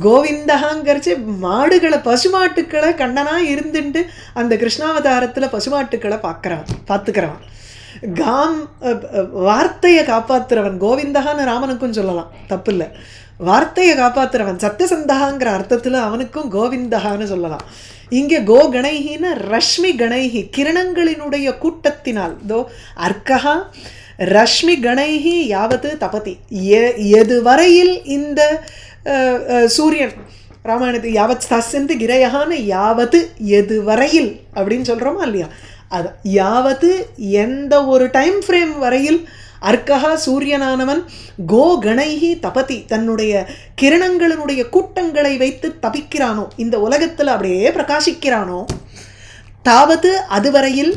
கோவிந்தகாங்கிறச்சு மாடுகளை பசுமாட்டுக்களை கண்ணனாக இருந்துட்டு அந்த கிருஷ்ணாவதாரத்தில் பசுமாட்டுக்களை பார்த்துக்கிறவன். வார்த்தையை காப்பாற்றுறவன். கோவிந்தகான்னு ராமனுக்கும் சொல்லலாம், தப்பு இல்லை. வார்த்தையை காப்பாற்றுறவன் சத்தியசந்தகாங்கிற அர்த்தத்தில் அவனுக்கும் கோவிந்தகான்னு சொல்லலாம். இங்கே கோ கணைகின்னு ரஷ்மி கணைகி, கிரணங்களினுடைய கூட்டத்தினால். தோ அர்க்கஹா ரஷ்மி கணைகி யாவத்து தபதி, எதுவரையில் இந்த சூரியன் ராமாயணத்து யாவத் ஸ்தாஸ்யந்தி கிரயகான்னு யாவத்து எதுவரையில் அப்படின்னு சொல்கிறோமா இல்லையா, அது யாவத்து எந்த ஒரு டைம் ஃப்ரேம் வரையில் அர்க்கஹா சூரியனானவன் கோ கணைஹி தபதி தன்னுடைய கிரணங்களினுடைய கூட்டங்களை வைத்து தபிக்கிறானோ, இந்த உலகத்தில் அப்படியே பிரகாசிக்கிறானோ, தாவது அதுவரையில்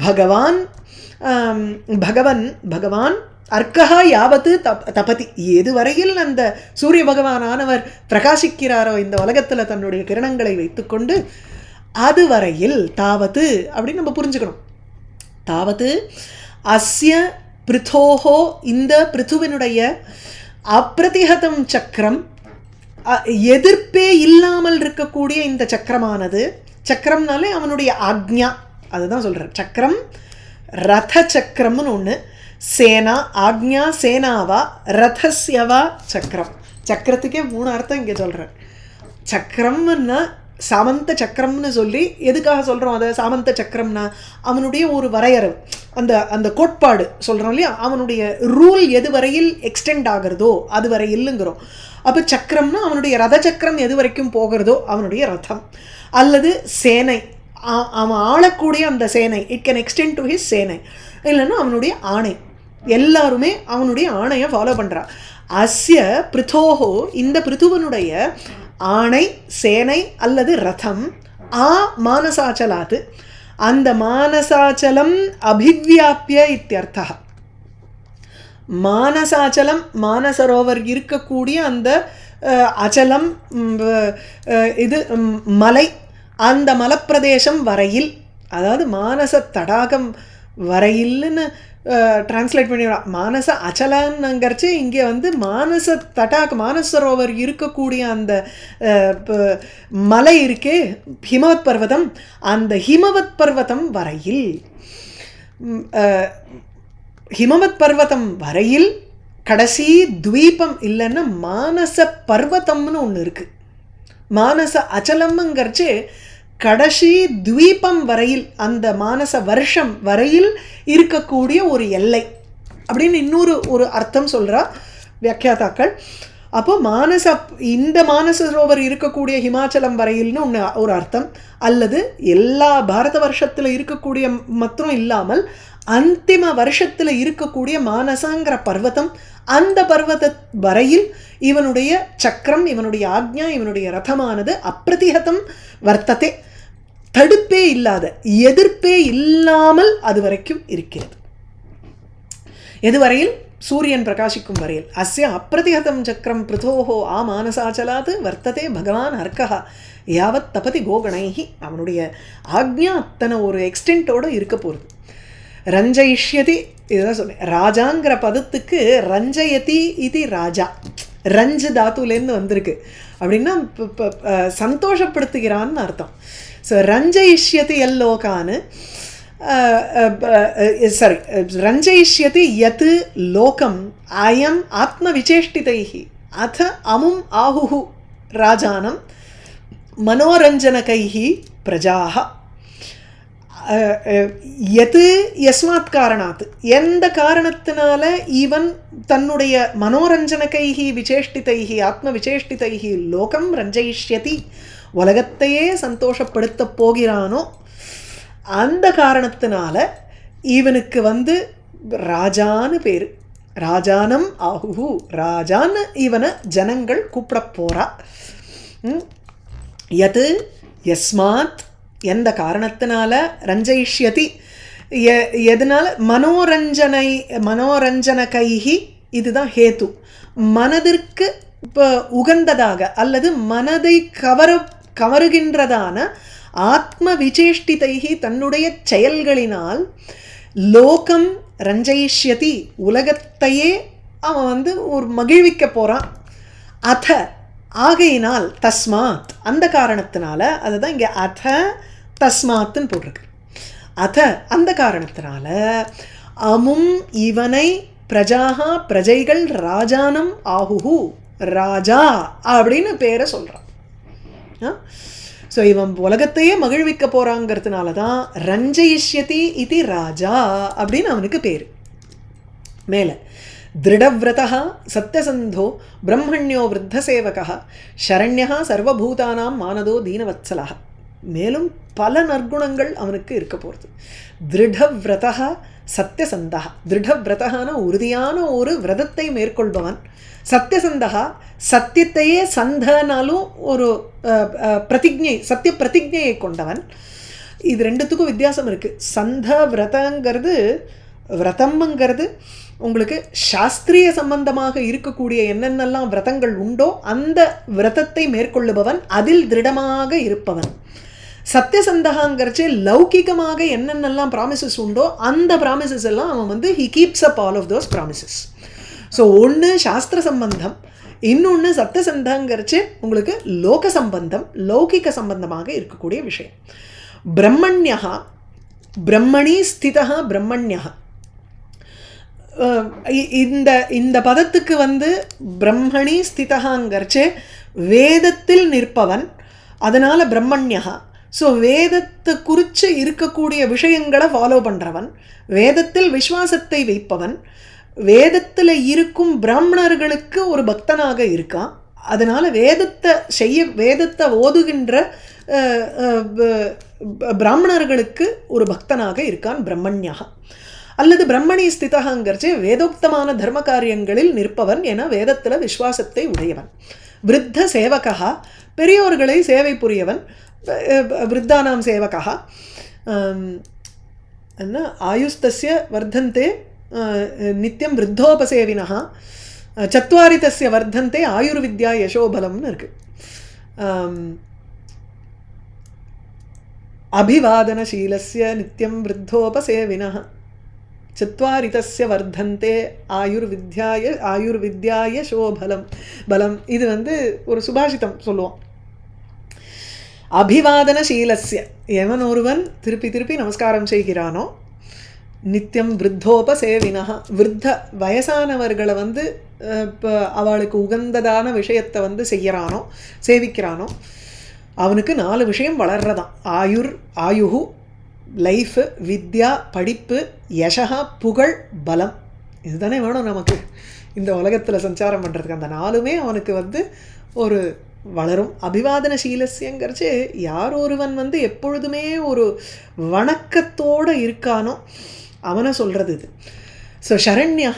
பகவான் பகவான் அர்க்கஹா யாவத்து தபதி எதுவரையில் அந்த சூரிய பகவானானவர் பிரகாசிக்கிறாரோ இந்த உலகத்தில் தன்னுடைய கிரணங்களை வைத்துக்கொண்டு, அதுவரையில் தாவது அப்படின்னு நம்ம புரிஞ்சுக்கணும். தாவது அஸ்ய பிருத்தோஹோ இந்த பிருத்துவினுடைய அப்பிரதிஹதம் சக்கரம், எதிர்ப்பே இல்லாமல் இருக்கக்கூடிய இந்த சக்கரமானது, சக்கரம்னாலே அவனுடைய ஆக்ஞா, அதுதான் சொல்கிறார். சக்கரம் ரத சக்கரம்னு ஒன்று, சேனா ஆக்ஞா சேனாவா ரதஸ்யவா சக்கரம். சக்கரத்துக்கே 3 அர்த்தம் இங்கே சொல்கிறார். சக்கரம்னா சாமந்த சக்கரம்னு சொல்லி எதுக்காக சொல்கிறோம் அதை? சாமந்த சக்கரம்னா அவனுடைய ஒரு வரையறை, அந்த அந்த கோட்பாடு சொல்கிறோம் இல்லையா, அவனுடைய ரூல் எது வரையில் எக்ஸ்டெண்ட் ஆகிறதோ அது வரை இல்லைங்கிறோம். அப்போ சக்கரம்னா அவனுடைய ரத சக்கரம் எது வரைக்கும் போகிறதோ அவனுடைய ரதம், அல்லது சேனை, அவன் ஆளக்கூடிய அந்த சேனை, it can extend to his சேனை, இல்லைன்னா அவனுடைய ஆணை. எல்லாருமே அவனுடைய ஆணையை ஃபாலோ பண்ணுறா. அஸ்ய பிருத்தோஹோ இந்த பிருத்துவனுடைய ஆணை சேனை அல்லது ரதம் ஆ மானசாச்சலாத்து, அந்த மானசாச்சலம் அபிவ்யாப்பிய இத்தியர்த்தா. மானசாச்சலம் மானசரோவர் இருக்கக்கூடிய அந்த அச்சலம், இது மலை, அந்த மலப்பிரதேசம் வரையில், அதாவது மானச தடாகம் வரையில்னு டிரான்ஸ்லேட் பண்ணிவிடலாம். மானச அச்சலங்கிறச்சு இங்கே வந்து மானச தடாக மானசரோவர் இருக்கக்கூடிய அந்த மலை இருக்கே ஹிமவத் பர்வதம், அந்த ஹிமவத் பர்வதம் வரையில், ஹிமவத் பர்வதம் வரையில் கடைசி துவீபம் இல்லைன்னா மானச பர்வதம்னு ஒன்று இருக்குது. மானச அச்சலம்ங்கிறச்சு கடைசி துவீபம் வரையில், அந்த மானச வருஷம் வரையில் இருக்கக்கூடிய ஒரு எல்லை அப்படின்னு இன்னொரு ஒரு அர்த்தம் சொல்கிறா வியாக்கியாதாக்கள். அப்போ இந்த மானசரோவர் இருக்கக்கூடிய ஹிமாச்சலம் வரையில்னு ஒன்று ஒரு அர்த்தம், அல்லது எல்லா பாரத வருஷத்தில் இருக்கக்கூடிய மாத்திரம் இல்லாமல் அந்திம வருஷத்தில் இருக்கக்கூடிய மானசங்கிற பர்வதம், அந்த பர்வத வரையில் இவனுடைய சக்கரம், இவனுடைய ஆக்ஞா, இவனுடைய ரதமானது அப்பிரதிஹதம் வர்த்ததே, தடுப்பே இல்லாத, எதிர்ப்பே இல்லாமல் அது வரைக்கும் இருக்கிறது. எதுவரையில்? சூரியன் பிரகாசிக்கும் வரையில். அஸ்ய அப்பிரதிஹதம் சக்கரம் பிருத்தோஹோ ஆ மானசாச்சலாத் வர்த்ததே பகவான் அர்க்கஹா யாவத் தபதி கோகணைஹி. அவனுடைய ஆக்ஞா அத்தனை ஒரு எக்ஸ்டென்ட்டோடு இருக்க போகிறது. ரஞ்சயிஷ்யதி, இதுதான் சொன்னேன். ராஜாங்கிற பதத்துக்கு ரஞ்சயதி இது ராஜா, ரஞ்சு தாத்துலேருந்து வந்திருக்கு. அப்படின்னா சந்தோஷப்படுத்துகிறான்னு அர்த்தம். ஸோ ரஞ்சயிஷ்யதி எல்லோகான்னு, சாரி, ரஞ்சயிஷ்யதி யத் லோகம் அயம் ஆத்ம விசேஷ்டிதைஹி அத அமும் ஆஹுஹு ராஜானம் மனோரஞ்சனகைஹி பிரஜாஹ. எது யஸ்மாத் காரணாத், எந்த காரணத்தினால இவன் தன்னுடைய மனோரஞ்சனகைஹி விசேஷ்டிதைஹி ஆத்ம விசேஷ்டிதைஹி லோகம் ரஞ்சயிஷ்யதி, உலகத்தையே சந்தோஷப்படுத்த போகிறானோ அந்த காரணத்தினால இவனுக்கு வந்து ராஜான்னு பேர். ராஜானம் ஆஹுஹு, ராஜான்னு இவனை ஜனங்கள் கூப்பிட போறா. யது யஸ்மாத், எந்த காரணத்தினால, ரஞ்சயிஷ்யதி எதனால, மனோரஞ்சனகைஹி, இதுதான் ஹேத்து, மனதிற்கு உகந்ததாக அல்லது மனதை கவருகின்றதான ஆத்ம விசேஷ்டிதைஹி தன்னுடைய செயல்களினால் லோகம் ரஞ்சயிஷ்யதி உலகத்தையே அவன் வந்து ஒரு மகிழ்விக்க போகிறான். அத ஆகையினால், தஸ்மாத் அந்த காரணத்தினால, அதுதான் இங்கே அத தஸ்மாத்துன்னு போட்டிருக்கு. அத அந்த காரணத்தினால அமும் இவனை பிரஜாகா பிரஜைகள் ராஜானம் ஆஹுஹு, ராஜா அப்படின்னு பேரை சொல்கிறான். ஸோ இவன் உலகத்தையே மகிழ்விக்க போகிறாங்கிறதுனால தான் ரஞ்சயிஷ்யதி இது ராஜா அப்படின்னு அவனுக்கு பேர். மேலே திருடவிரதா சத்யசந்தோ பிரம்மண்யோ விருத்தசேவகா சரண்யா சர்வபூதானாம் மானதோ தீனவத்சலா. மேலும் பல நற்குணங்கள் அவனுக்கு இருக்க போகிறது. திருடவிரதா சத்யசந்தா, திருடவிரதான உறுதியான ஒரு விரதத்தை மேற்கொள்பவன். சத்யசந்தகா, சத்தியத்தையே சந்தனாலும் ஒரு பிரதிஜை, சத்திய பிரதிஜையை கொண்டவன். இது ரெண்டுத்துக்கும் வித்தியாசம் இருக்குது. சந்த விரதங்கிறது, விரதம்ங்கிறது உங்களுக்கு சாஸ்திரிய சம்பந்தமாக இருக்கக்கூடிய என்னென்னலாம் விரதங்கள் உண்டோ அந்த விரதத்தை மேற்கொள்ளுபவன், அதில் திருடமாக இருப்பவன். சத்யசந்தகாங்கிறச்சு லௌகிகமாக என்னென்னலாம் ப்ராமிசஸ் உண்டோ அந்த ப்ராமிசஸ் எல்லாம் அவன் வந்து he keeps up all of those promises. So ஒன்று சாஸ்திர சம்பந்தம், இன்னொன்று சத்யசந்தங்கிறச்சு உங்களுக்கு லோக சம்பந்தம், லௌகிக சம்பந்தமாக இருக்கக்கூடிய விஷயம். பிரம்மண்யா, பிரம்மணி ஸ்திதா பிரம்மண்யா, இந்த பதத்துக்கு வந்து பிரம்மணி ஸ்திதகாங்கிறச்சு வேதத்தில் நிற்பவன், அதனால் பிரம்மண்யா. ஸோ வேதத்தை குறித்து இருக்கக்கூடிய விஷயங்களை ஃபாலோ பண்ணுறவன், வேதத்தில் விஸ்வாசத்தை வைப்பவன், வேதத்தில் இருக்கும் பிராமணர்களுக்கு ஒரு பக்தனாக இருக்கான். அதனால் வேதத்தை ஓதுகின்ற பிராமணர்களுக்கு ஒரு பக்தனாக இருக்கான் பிரம்மண்யா. அல்லது பிரம்மணி ஸ்திதகாங்கிறச்சு வேதோக்தமான தர்ம காரியங்களில் நிற்பவன் என வேதத்தில் விஸ்வாசத்தை உடையவன். விருத்த சேவகா, பெரியோர்களை சேவை புரியவன், விருத்தானாம் சேவகா. என்ன ஆயுஸ்தஸ்ய வர்தந்தே நித்தியம் விருத்தோபசேவினः சத்வாரி தஸ்ய வர்தந்தே ஆயுர்வித்யா யசோபலம்னு இருக்குது. அபிவாதனசீலஸ்ய நித்தியம் விருத்தோபசேவினः சத்வாரி தஸ்ய வர்தந்தே ஆயுர்வித்யா யசோபலம் பலம். இது வந்து ஒரு சுபாஷிதம் சொல்லுவோம். அபிவாதனசீலஸ்ய, எவன் ஒருவன் திருப்பி திருப்பி நமஸ்காரம் செய்கிறானோ, நித்தியம் விருத்தோபசேவினா, விருத்த வயசானவர்களை வந்து இப்போ அவளுக்கு உகந்ததான விஷயத்தை வந்து செய்கிறானோ, சேவிக்கிறானோ, அவனுக்கு 4 விஷயம் வளர்றதான். ஆயுஹு லைஃபு, வித்யா படிப்பு, யசா புகழ், பலம். இதுதானே வேணும் நமக்கு இந்த உலகத்தில் சஞ்சாரம் பண்ணுறதுக்கு. அந்த 4மே அவனுக்கு வந்து ஒரு வளரும். அபிவாதனசீலஸ்யங்கிறச்சு யார் ஒருவன் வந்து எப்பொழுதுமே ஒரு வணக்கத்தோடு இருக்கானோ அவனை சொல்கிறது இது. ஸோ சரண்யா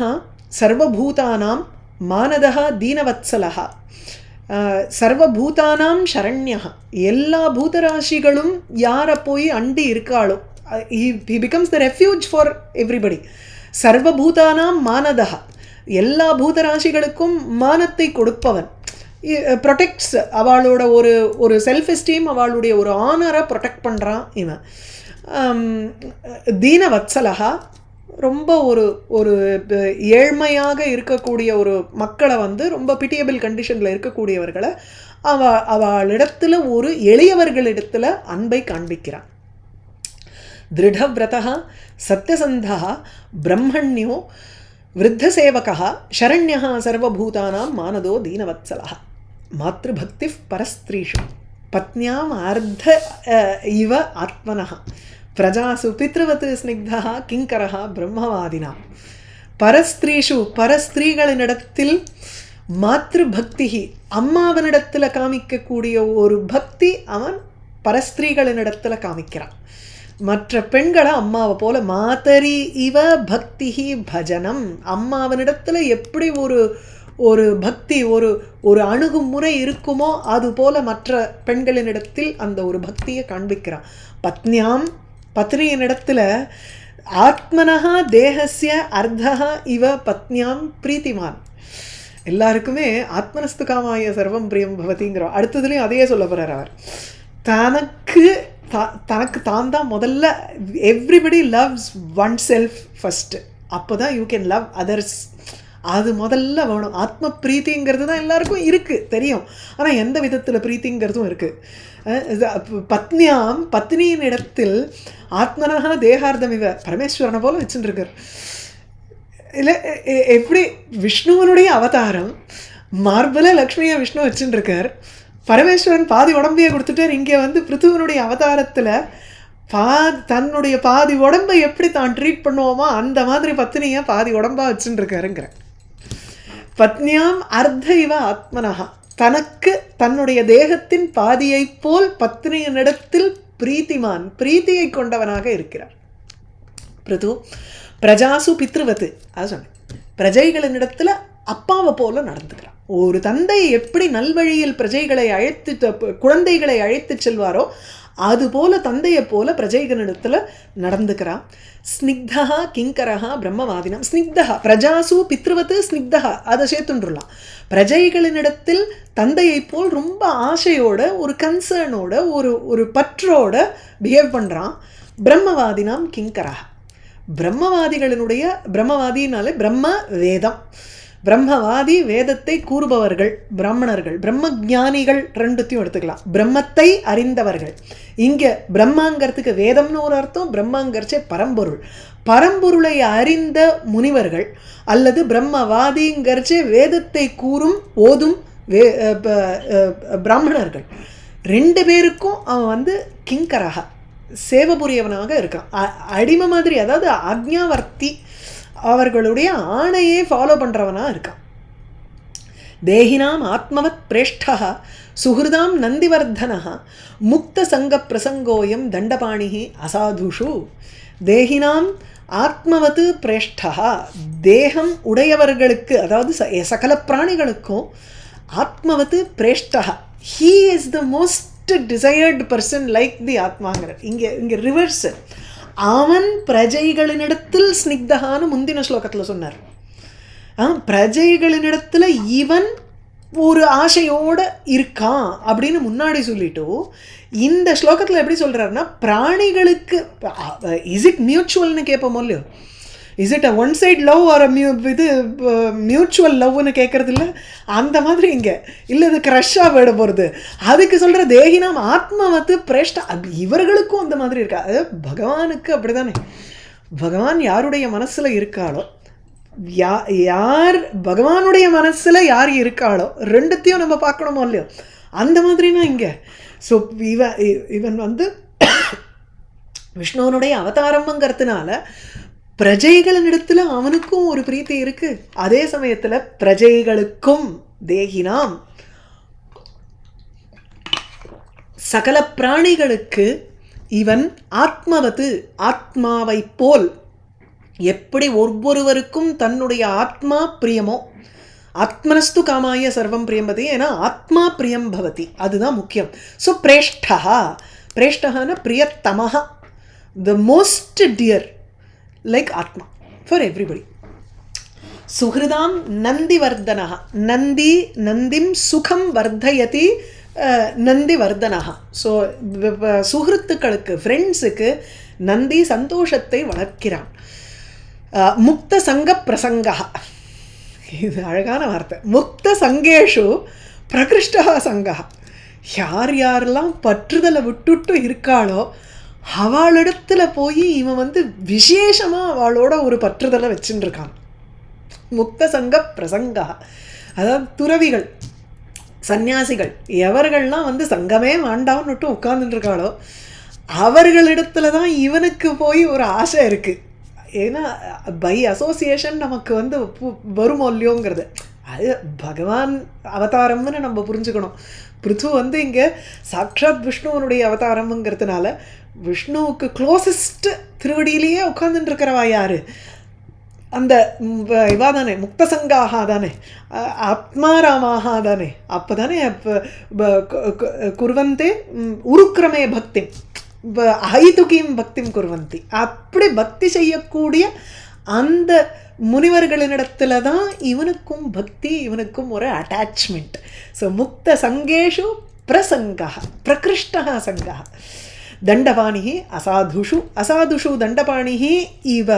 சர்வபூதானாம் மானதா தீனவத்சலா. சர்வபூதானாம் சரண்யா, எல்லா பூதராசிகளும் யாரை போய் அண்டி இருக்காளோ, he becomes the refuge for everybody. சர்வபூதானாம் மானதா, எல்லா பூதராசிகளுக்கும் மானத்தை கொடுப்பவன், ப்ரொடெக்ட்ஸ் அவளோட ஒரு செல்ஃப் எஸ்டீம், அவளுடைய ஒரு ஆனரை ப்ரொடெக்ட் பண்ணுறான் இவன். தீனவத்சலா, ரொம்ப ஒரு ஏழ்மையாக இருக்கக்கூடிய ஒரு மக்களை வந்து ரொம்ப பிட்டியபிள் கண்டிஷனில் இருக்கக்கூடியவர்களை அவளிடத்தில் ஒரு எளியவர்களிடத்தில் அன்பை காண்பிக்கிறான். திருடவிரதா சத்யசந்தா பிரம்மண்யோ விருத்தசேவகா சரண்யா சர்வபூதானாம் மானதோ தீனவத்சலா. மாத்ருபக்தி பரஸ்திரீஷு பத்னியாம் அர்த்த இவ ஆத்மனः பிரஜாசு பித்ருவத் ஸ்னிக்தா கிங்கரஹா பிரம்மவாதினா. பரஸ்திரீஷு பரஸ்திரீகளினிடத்தில் மாத்ருபக்தி, அம்மாவனிடத்தில் காமிக்கக்கூடிய ஒரு பக்தி அவன் பரஸ்திரீகளினிடத்தில் காமிக்கிறான். மற்ற பெண்களை அம்மாவை போல மாதரி இவ பக்தி பஜனம், அம்மாவனிடத்தில் எப்படி ஒரு பக்தி ஒரு அணுகுமுறை இருக்குமோ அதுபோல மற்ற பெண்களினிடத்தில் அந்த ஒரு பக்தியை காண்பிக்கிறான். பத்னியாம் பத்னியினிடத்தில் ஆத்மனஹா தேகஸ்ய அர்த்தஹா இவ பத்னியாம் பிரீத்திமான். எல்லாருக்குமே ஆத்மனஸ்து காமாய சர்வம் பிரியம் பவதிங்கிறோம். அடுத்ததுலேயும் அதையே சொல்ல போகிறார் அவர். தனக்கு தான் தான் முதல்ல. Everybody loves one self first, அப்போ தான் யூ கேன் லவ் அதர்ஸ். அது முதல்ல வேணும். ஆத்ம பிரீத்திங்கிறது தான் எல்லாருக்கும் இருக்குது தெரியும், ஆனால் எந்த விதத்தில் பிரீத்திங்கிறதும் இருக்குது. பத்னியாம் பத்னியின் இடத்தில் ஆத்மனஹா தேகார்த்தம் இவ பரமேஸ்வரனை போல வச்சுருக்கார். இல்லை எப்படி விஷ்ணுவனுடைய அவதாரம் மார்பில் லக்ஷ்மியை விஷ்ணு வச்சுருக்கார். பரமேஸ்வரன் பாதி உடம்பையே கொடுத்துட்டார். இங்கே வந்து பிருத்துவனுடைய அவதாரத்தில் தன்னுடைய பாதி உடம்பை எப்படி தான் ட்ரீட் பண்ணுவோமோ அந்த மாதிரி பத்னியை பாதி உடம்பாக வச்சுருக்காருங்கிற. பத்னியாம் அர்த்த இவ ஆத்மனஹா, தனக்கு தன்னுடைய தேகத்தின் பாதியை போல் பத்னியினிடத்தில் பிரீத்திமான் பிரீத்தியை கொண்டவனாக இருக்கிறார். பிருது பிரஜாசு பித்ருவத்து, அது சொன்னேன், பிரஜைகளினிடத்தில் அப்பாவை போல நடந்துக்கிறான். ஒரு தந்தை எப்படி நல்வழியில் பிரஜைகளை குழந்தைகளை அழைத்து செல்வாரோ அதுபோல தந்தையை போல பிரஜைகளிடத்தில் நடந்துக்கிறான். ஸ்னிக்தா கிங்கரஹா பிரம்மவாதினம். ஸ்னிக்தா பிரஜாசு பித்ருவத்து ஸ்னிக்தா, அதை சேர்த்துண்டுலாம். பிரஜைகளினிடத்தில் தந்தையை போல் ரொம்ப ஆசையோட ஒரு கன்சர்னோட ஒரு பற்றோட பிஹேவ் பண்ணுறான். பிரம்மவாதினாம் கிங்கரஹா, பிரம்மவாதிகளினுடைய, பிரம்மவாதினாலே பிரம்ம வேதம், பிரம்மவாதி வேதத்தை கூறுபவர்கள் பிராமணர்கள், பிரம்ம ஜானிகள் ரெண்டுத்தையும் எடுத்துக்கலாம். பிரம்மத்தை அறிந்தவர்கள். இங்கே பிரம்மாங்கிறதுக்கு வேதம்னு ஒரு அர்த்தம், பிரம்மாங்கிறச்சே பரம்பொருள், பரம்பொருளை அறிந்த முனிவர்கள் அல்லது பிரம்மவாதிங்கிறச்சே வேதத்தை கூறும் ஓதும் பிராமணர்கள். ரெண்டு பேருக்கும் அவன் வந்து கிங்கரஹா சேவபுரியவனாக இருக்கான். அடிமை மாதிரி, அதாவது ஆக்ஞாவர்த்தி, அவர்களுடைய ஆணையே ஃபாலோ பண்ணுறவனா இருக்கான். தேகினாம் ஆத்மவத் பிரேஷ்டா சுஹிருதாம் நந்திவர்தனா முக்த சங்க பிரசங்கோயம் தண்டபாணிஹி அசாதுஷு. தேகினாம் ஆத்மவத் பிரேஷ்டா, தேகம் உடையவர்களுக்கு, அதாவது சகல பிராணிகளுக்கும் ஆத்மவத் பிரேஷ்டா, he is the most desired person like the ஆத்மாங்கிற. இங்கே ரிவர்ஸ், அவன் பிரஜைகளினிடத்தில் ஸ்னிக்தகான்னு முந்தின ஸ்லோகத்தில் சொன்னார். பிரஜைகளினிடத்தில் இவன் ஒரு ஆசையோடு இருக்கான் அப்படின்னு முன்னாடி சொல்லிட்டு இந்த ஸ்லோகத்தில் எப்படி சொல்கிறாருன்னா, பிராணிகளுக்கு இஸ் இட் மியூச்சுவல்னு கேட்போமோ இல்லையோ, is it a one side love or இது மியூச்சுவல் லவ்னு கேட்குறது இல்லை, அந்த மாதிரி இங்கே இல்லை, இது க்ரஷ்ஷாக விட போகிறது. அதுக்கு சொல்கிற தேகினாம் ஆத்மவத்து பிரேஷ்டா, இவர்களுக்கும் அந்த மாதிரி இருக்கா. அது பகவானுக்கு அப்படி தானே, பகவான் யாருடைய மனசில் இருக்காளோ, யார் பகவானுடைய மனசில் யார் இருக்காளோ ரெண்டுத்தையும் நம்ம பார்க்கணுமோ இல்லையோ, அந்த மாதிரினா இங்கே. ஸோ இவன் வந்து விஷ்ணுவனுடைய அவதாரம்ங்கிறதுனால பிரஜைகளினிடத்தில் அவனுக்கும் ஒரு பிரீத்தி இருக்குது. அதே சமயத்தில் பிரஜைகளுக்கும் தேகினாம் சகல பிராணிகளுக்கு இவன் ஆத்மவத்து ஆத்மாவை போல், எப்படி ஒவ்வொருவருக்கும் தன்னுடைய ஆத்மா பிரியமோ, ஆத்மனஸ்து காமாய சர்வம் பிரியம்பதி, ஏன்னா ஆத்மா பிரியம் பவதி, அதுதான் முக்கியம். ஸோ பிரேஷ்டா, பிரேஷ்டகான பிரியத்தமஹா, த மோஸ்ட் டியர் லைக் ஆத்மா ஃபார் எவ்ரிபடி. சுஹிருதாம் நந்திவர்தனா, நந்திம் சுகம் வர்தயதி நந்திவர்தனா. ஸோ சுஹிருத்துக்களுக்கு, ஃப்ரெண்ட்ஸுக்கு நந்தி சந்தோஷத்தை வளர்க்கிறான். முக்த சங்க பிரசங்கா, இது அழகான வார்த்தை. முக்த சங்கேஷு பிரகிருஷ்டா சங்கா, யார் யாரெல்லாம் பற்றுதலை விட்டுட்டு இருக்காளோ அவளிடத்துல போய் இவன் வந்து விசேஷமாக அவளோட ஒரு பற்றுதலை வச்சுட்டு இருக்கான். முக்த சங்க பிரசங்கா, அதாவது துறவிகள், சந்நியாசிகள், எவர்கள்லாம் வந்து சங்கமே வேண்டாம்னுட்டு உட்கார்ந்துட்டு இருக்காளோ அவர்களிடத்துல தான் இவனுக்கு போய் ஒரு ஆசை இருக்குது. ஏன்னா பை அசோசியேஷன் நமக்கு வந்து வருமோ இல்லையோங்கிறது அது பகவான் அவதாரம்னு நம்ம புரிஞ்சுக்கணும். பிருத்து வந்து இங்கே சாக்ஷாத் விஷ்ணுவனுடைய அவதாரம்ங்கிறதுனால விஷ்ணுவுக்கு க்ளோசஸ்ட் திருவடியிலேயே உட்காந்துட்டு இருக்கிறவா யார்? அந்த இவா தானே, முக்தசங்காக தானே, ஆத்மாராமாக தானே. அப்போ தானே குர்வந்தே உருக்கிரமே பக்தி ஹைதுகீம் பக்திம் குர்வந்தி. அப்படி பக்தி செய்யக்கூடிய அந்த முனிவர்களினிடத்துல தான் இவனுக்கும் பக்தி, இவனுக்கும் ஒரு அட்டாச்மெண்ட். ஸோ முக்த சங்கேஷு பிரசங்கா பிரகிருஷ்டா சங்கா தண்டபாணிஹி அசாதுஷு அசாதுஷு தண்டபாணிஹி இவ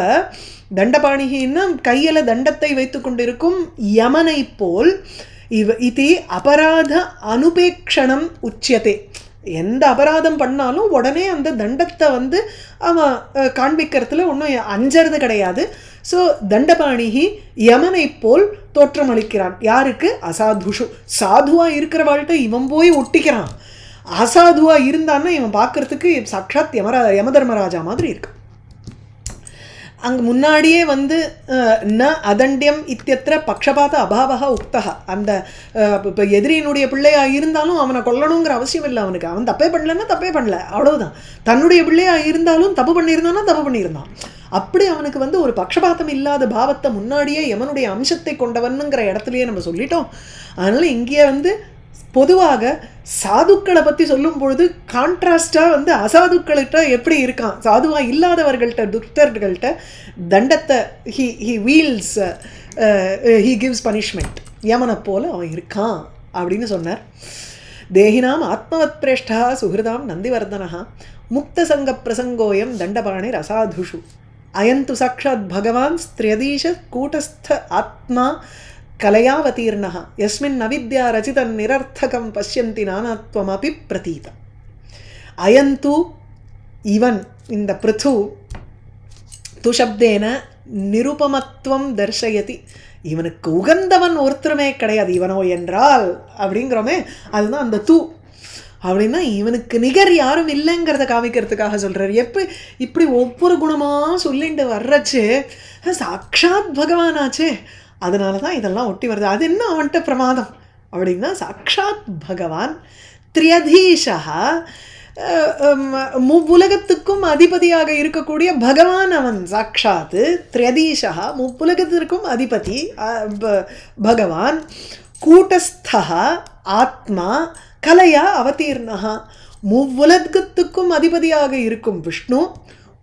தண்டபாணிஹின்னா கையில் தண்டத்தை வைத்து கொண்டிருக்கும் யமனை போல் இவ இது அபராத அனுபேக்ஷணம் உச்சியதே. எந்த அபராதம் பண்ணாலும் உடனே அந்த தண்டத்தை வந்து அவன் காண்பிக்கிறதுல ஒன்றும் அஞ்சறது கிடையாது. ஸோ தண்டபாணிஹி யமனை போல் தோற்றமளிக்கிறான். யாருக்கு? அசாதுஷு. சாதுவாக இருக்கிறவாள்கிட்ட இவன் போய் ஒட்டிக்கிறான். அசாதுவாக இருந்தான்னா இவன் பார்க்குறதுக்கு சாட்சாத் யமதர்மராஜா மாதிரி இருக்கு. அங்கே முன்னாடியே வந்து ந அதண்டியம் இத்தியத்திர பக்ஷபாத அபாவக உக்தகா. அந்த இப்போ எதிரியினுடைய பிள்ளையாக இருந்தாலும் அவனை கொல்லணுங்கிற அவசியம் இல்லை அவனுக்கு. அவன் தப்பே பண்ணலன்னா தப்பே பண்ணல, அவ்வளவுதான். தன்னுடைய பிள்ளையாக இருந்தாலும் தப்பு பண்ணியிருந்தானா தப்பு பண்ணியிருந்தான். அப்படி அவனுக்கு வந்து ஒரு பக்ஷபாதம் இல்லாத பாவத்தை முன்னாடியே யமனுடைய அம்சத்தை கொண்டவனுங்கிற இடத்துலையே நம்ம சொல்லிட்டோம். அதனால் இங்கே வந்து பொதுவாக சாதுக்களை பற்றி சொல்லும் பொழுது கான்ட்ராஸ்டாக வந்து அசாதுக்கள்கிட்ட எப்படி இருக்கான், சாதுவாக இல்லாதவர்கள்ட்ட துஷ்டர்கள்ட்ட தண்டத்தை he wields he gives punishment, யமனை போல அவன் இருக்கான் அப்படின்னு சொன்னார். தேகினாம் ஆத்மவத் பிரேஷ்டா சுஹிருதாம் நந்திவர்தனா முக்தசங்க பிரசங்கோயம் தண்டபாணிர் அசாதுஷு அயந்து சாட்சாத் பகவான் ஸ்திரியதீஷ கூட்டஸ்த ஆத்மா கலையாவதீர்ணः யஸ்மின் அவித்யா ரச்சிதம் நிரர்த்தகம் பஷ்யந்தி நானாத்வமபி பிரதீதம். அயந்து இவன் இந்த பிருத்து துஷப்தேன நிருபமத்துவம் தர்ஷயதி. இவனுக்கு உகந்தவன் ஒருத்தருமே கிடையாது. இவனோ என்றால் அப்படிங்கிறோமே, அதுதான் அந்த தூ அப்படின்னா இவனுக்கு நிகர் யாரும் இல்லைங்கிறத காமிக்கிறதுக்காக சொல்கிறார். இப்படி ஒவ்வொரு குணமாக சொல்லிட்டு வர்றச்சு சாக்ஷாத் பகவானாச்சே, அதனால தான் இதெல்லாம் ஒட்டி வருது. அது என்ன அவன்கிட்ட பிரமாதம் அப்படின்னா சாக்ஷாத் பகவான் திரியதீஷா, முவ்வுலகத்துக்கும் அதிபதியாக இருக்கக்கூடிய பகவான் அவன். சாக்ஷாத் திரியதீஷா முவ்வுலகத்திற்கும் அதிபதி பகவான். கூட்டஸ்தா ஆத்மா கலையா அவதீர்ணா, முவ்வுலகத்துக்கும் அதிபதியாக இருக்கும் விஷ்ணு.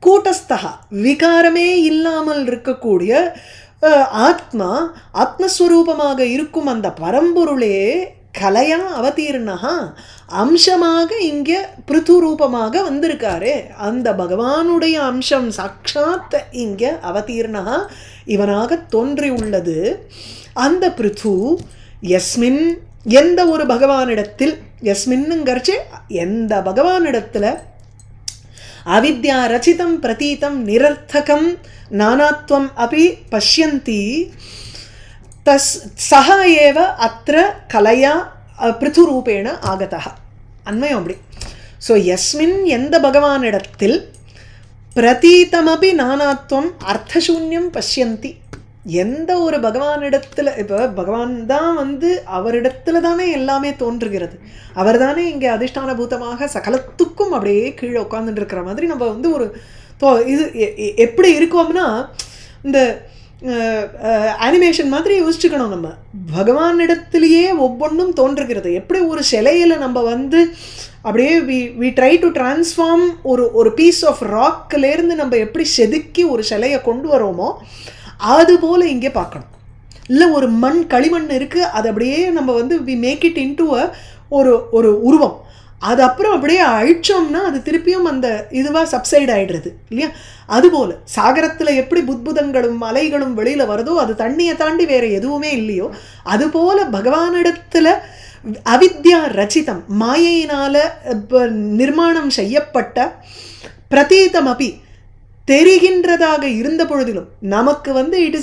கூட்டஸ்தா விகாரமே இல்லாமல் இருக்கக்கூடிய ஆத்மா, ஆத்மஸ்வரூபமாக இருக்கும் அந்த பரம்பொருளே கலையா அவதீர்ணா அம்சமாக இங்கே பிருத்து ரூபமாக வந்திருக்காரு. அந்த பகவானுடைய அம்சம் சாட்சாத் இங்கே அவதீர்ணா இவனாக தோன்றி உள்ளது. அந்த பிருத்து யஸ்மின் எந்த ஒரு பகவானிடத்தில், யஸ்மின்னுங்கிறச்சு எந்த பகவானிடத்தில் அவித்யா ரச்சிதம் பிரதீதம் நிரர்த்தகம் நானாத்வம் அபி பஷ்யந்தி சஹ ஏவ அத்திர கலையா பிருத்துரூபேண ஆகதா. அன்மயம் அப்படி. ஸோ யஸ்மின் எந்த பகவானிடத்தில் பிரதீதமபி நானாத்வம் அர்த்தசூன்யம் பஷ்யந்தி, எந்த ஒரு பகவானிடத்தில், இப்போ பகவான் தான் வந்து அவரிடத்துல தானே எல்லாமே தோன்றுகிறது. அவர் தானே இங்கே அதிஷ்டானபூதமாக சகலத்துக்கும் அப்படியே கீழே உட்காந்துட்டு இருக்கிற மாதிரி நம்ம வந்து ஒரு இது எப்படி இருக்கோம்னா இந்த அனிமேஷன் மாதிரி யோசிச்சுக்கணும். நம்ம பகவானிடத்திலேயே ஒவ்வொன்றும் தோன்றுகிறது. எப்படி ஒரு சிலையில் நம்ம வந்து அப்படியே வி ட்ரை டு டிரான்ஸ்ஃபார்ம் ஒரு பீஸ் ஆஃப் ராக்கிலேருந்து நம்ம எப்படி செதுக்கி ஒரு சிலையை கொண்டு வரோமோ அதுபோல் இங்கே பார்க்கணும். இல்லை ஒரு களிமண் இருக்குது, அது அப்படியே நம்ம வந்து வி மேக் இட் இன்டு ஒரு உருவம். அது அப்புறம் அப்படியே அழிச்சோம்னா அது திருப்பியும் அந்த இதுவாக சப்சைட் ஆகிடுறது இல்லையா. அதுபோல் சாகரத்தில் எப்படி புத்புதங்களும் அலைகளும் வெளியில் வருதோ, அது தண்ணியை தாண்டி வேறு எதுவுமே இல்லையோ, அதுபோல் பகவானிடத்தில் அவித்யா ரச்சிதம் மாயையினால் நிர்மாணம் செய்யப்பட்ட பிரதீதம் அப்படி தெரிகின்றதாக இருந்த பொழுதிலும் நமக்கு வந்து it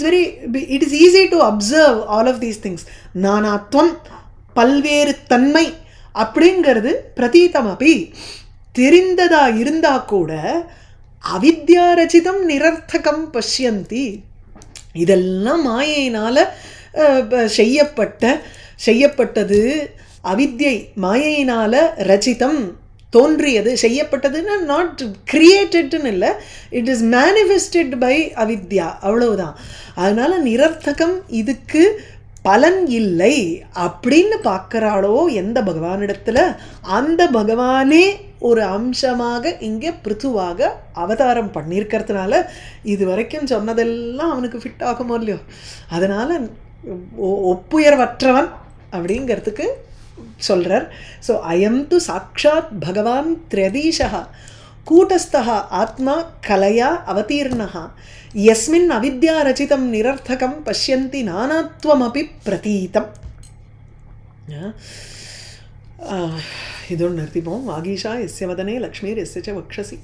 is easy to observe all of these things. நானாத்வம் பல்வேறு தன்மை அப்படிங்கிறது பிரதீதம் அப்படி தெரிந்ததா இருந்தா கூட அவித்யாரச்சிதம் நிரர்த்தகம் பஷ்யந்தி. இதெல்லாம் மாயையினால் செய்யப்பட்டது. அவித்யை மாயையினால் ரச்சிதம் தோன்றியது, செய்யப்பட்டதுன்னா நாட் கிரியேட்டட்னு இல்லை, இட் இஸ் மேனிஃபெஸ்டட் பை அவித்யா, அவ்வளவுதான். அதனால் நிரர்த்தகம், இதுக்கு பலன் இல்லை அப்படின்னு பார்க்குறாளோ எந்த பகவானிடத்தில், அந்த பகவானே ஒரு அம்சமாக இங்கே பிருத்துவாக அவதாரம் பண்ணியிருக்கிறதுனால இது வரைக்கும் சொன்னதெல்லாம் அவனுக்கு ஃபிட் ஆகுமோ இல்லையோ, அதனால் ஒப்புயர்வற்றவன் அப்படிங்கிறதுக்கு சொல்கிறார். ஸோ அயம் து சாட்சாத் பகவான் திரதீஷா கூட்டஸ்தः ஆத்மா கலையா அவதீர்ணः யஸ்மின் அவித்யா ரச்சிதம் நிரர்த்தகம் பஷ்யந்தி நானாத்வமபி பிரதீதம். இதோடு நிறுத்திப்போம். வாகீஷா எஸ்ய வதனே லக்ஷ்மீர் எஸ்ய ச வக்ஷசி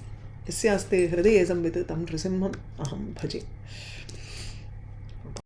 எஸ்யாஸ்தே ஹிருதயே சம்வித் தம் நிருசிம்மம் அஹம் பஜே.